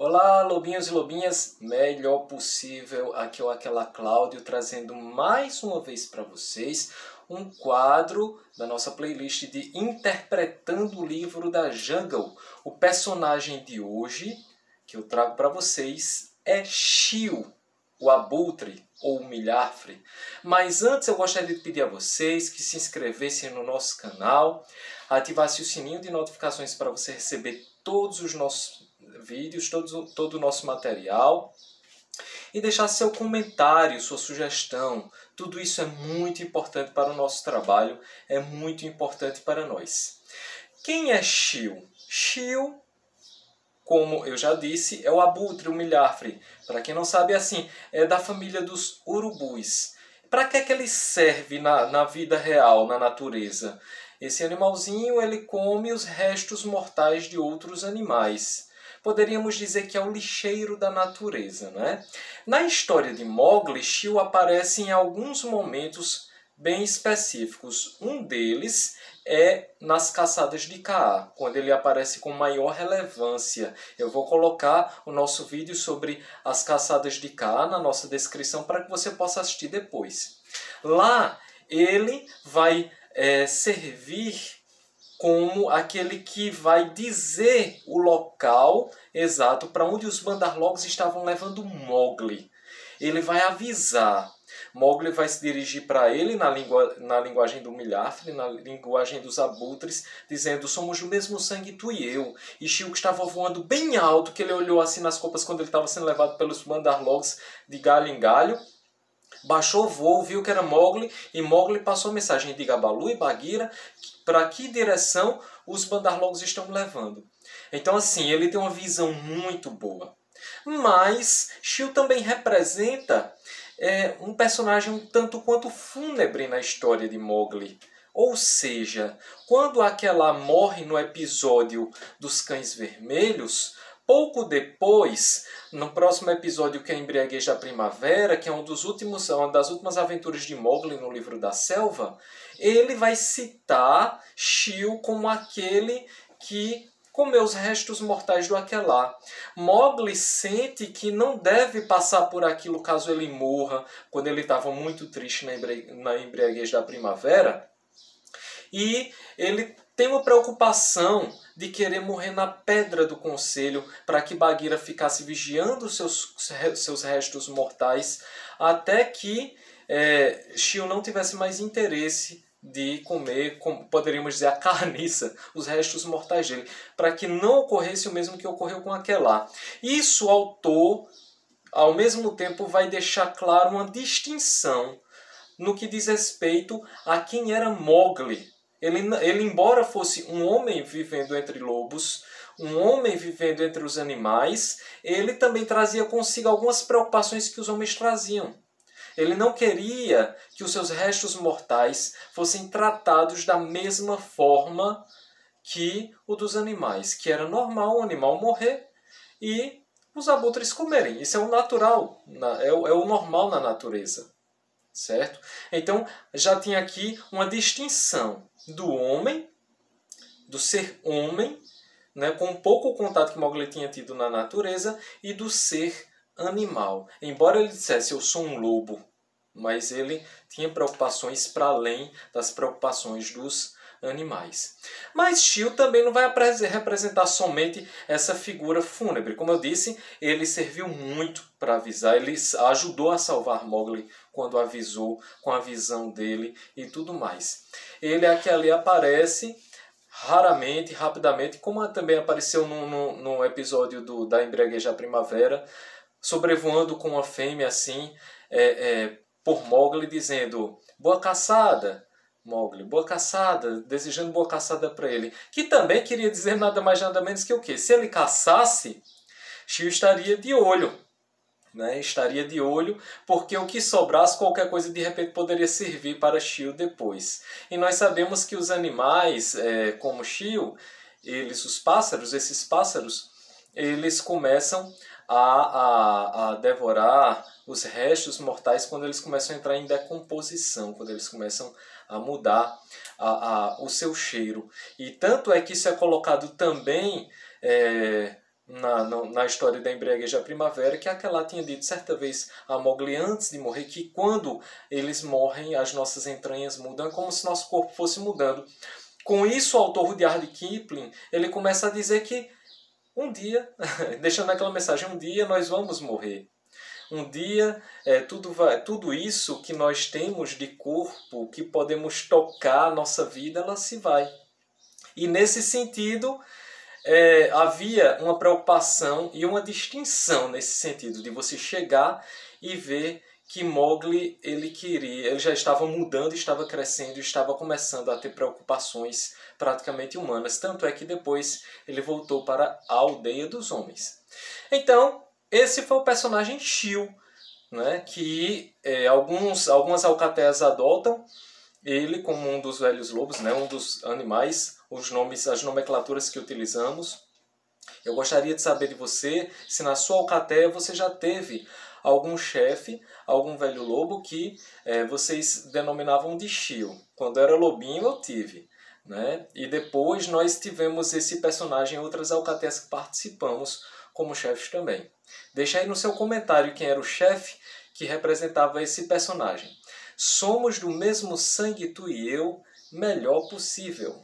Olá, lobinhos e lobinhas, melhor possível, aqui é o Aquela Cláudio trazendo mais uma vez para vocês um quadro da nossa playlist de Interpretando o Livro da Jungle. O personagem de hoje que eu trago para vocês é Shio, o abutre ou o milhafre. Mas antes eu gostaria de pedir a vocês que se inscrevessem no nosso canal, ativassem o sininho de notificações para você receber todos os nossos vídeos, todo o nosso material, e deixar seu comentário, sua sugestão. Tudo isso é muito importante para o nosso trabalho, é muito importante para nós. Quem é Shio? Shio, como eu já disse, é o abutre, o milhafre. Para quem não sabe, é da família dos urubus. Para que é que ele serve na vida real, na natureza? Esse animalzinho ele come os restos mortais de outros animais. Poderíamos dizer que é o lixeiro da natureza, né? Na história de Mowgli, Shio aparece em alguns momentos bem específicos. Um deles é nas caçadas de Kaa, quando ele aparece com maior relevância. Eu vou colocar o nosso vídeo sobre as caçadas de Kaa na nossa descrição para que você possa assistir depois. Lá ele vai servir como aquele que vai dizer o local exato para onde os Bandarlogs estavam levando Mowgli. Ele vai avisar. Mowgli vai se dirigir para ele na linguagem do milhafre, na linguagem dos abutres, dizendo: somos do mesmo sangue, tu e eu. E Shio, que estava voando bem alto, que ele olhou assim nas copas quando ele estava sendo levado pelos Bandarlogs de galho em galho, baixou o voo, viu que era Mowgli, e Mowgli passou a mensagem: diga a Baloo e Bagheera para que direção os Bandarlogs estão levando. Então, ele tem uma visão muito boa. Mas Shio também representa um personagem um tanto quanto fúnebre na história de Mowgli. Ou seja, quando Aquela morre no episódio dos Cães Vermelhos, pouco depois, no próximo episódio, que é a Embriaguez da Primavera, que é uma das últimas aventuras de Mowgli no Livro da Selva, ele vai citar Shio como aquele que comeu os restos mortais do Aquelá. Mowgli sente que não deve passar por aquilo caso ele morra, quando ele estava muito triste na Embriaguez da Primavera, e ele tem uma preocupação de querer morrer na Pedra do Conselho para que Bagheera ficasse vigiando seus restos mortais até que Shio não tivesse mais interesse de comer, como poderíamos dizer, a carniça, os restos mortais dele, para que não ocorresse o mesmo que ocorreu com Aquelá. Isso o autor, ao mesmo tempo, vai deixar claro uma distinção no que diz respeito a quem era Mowgli. Ele, embora fosse um homem vivendo entre lobos, um homem vivendo entre os animais, ele também trazia consigo algumas preocupações que os homens traziam. Ele não queria que os seus restos mortais fossem tratados da mesma forma que o dos animais, que era normal o animal morrer e os abutres comerem. Isso é o natural, é o normal na natureza, certo? Então já tinha aqui uma distinção do homem, do ser homem, né, com pouco contato que Mowgli tinha tido na natureza, e do ser animal. Embora ele dissesse: eu sou um lobo, mas ele tinha preocupações para além das preocupações dos animais. Mas Shio também não vai representar somente essa figura fúnebre. Como eu disse, ele serviu muito para avisar, ele ajudou a salvar Mowgli quando avisou com a visão dele e tudo mais. Ele aqui ali aparece raramente, rapidamente, como também apareceu no episódio da Embriaguez da Primavera, sobrevoando com uma fêmea assim, por Mowgli, dizendo: boa caçada, Mowgli, boa caçada, desejando boa caçada para ele. Que também queria dizer nada mais nada menos que o quê? Se ele caçasse, Shio estaria de olho. Né? Estaria de olho, porque o que sobrasse, qualquer coisa de repente poderia servir para Shio depois. E nós sabemos que os animais, como Shio, esses pássaros, eles começam a devorar os restos mortais quando eles começam a entrar em decomposição, quando eles começam a mudar o seu cheiro. E tanto é que isso é colocado também na história da Embriaguez da Primavera, que aquela tinha dito certa vez a Mowgli antes de morrer que quando eles morrem as nossas entranhas mudam, como se nosso corpo fosse mudando. Com isso, o autor Rudyard Kipling ele começa a dizer que um dia, deixando aquela mensagem, um dia nós vamos morrer. Um dia, tudo isso que nós temos de corpo, que podemos tocar a nossa vida, ela se vai. E nesse sentido, havia uma preocupação e uma distinção nesse sentido, de você chegar e ver que Mowgli ele já estava mudando, estava crescendo, estava começando a ter preocupações praticamente humanas. Tanto é que depois ele voltou para a aldeia dos homens. Então, esse foi o personagem Shio, né, que algumas alcateias adotam ele como um dos velhos lobos, né, um dos animais, as nomenclaturas que utilizamos. Eu gostaria de saber de você se na sua alcateia você já teve algum chefe, algum velho lobo que vocês denominavam de Shio. Quando era lobinho eu tive. Né? E depois nós tivemos esse personagem em outras alcateias que participamos como chefes também. Deixa aí no seu comentário quem era o chefe que representava esse personagem. Somos do mesmo sangue tu e eu, melhor possível.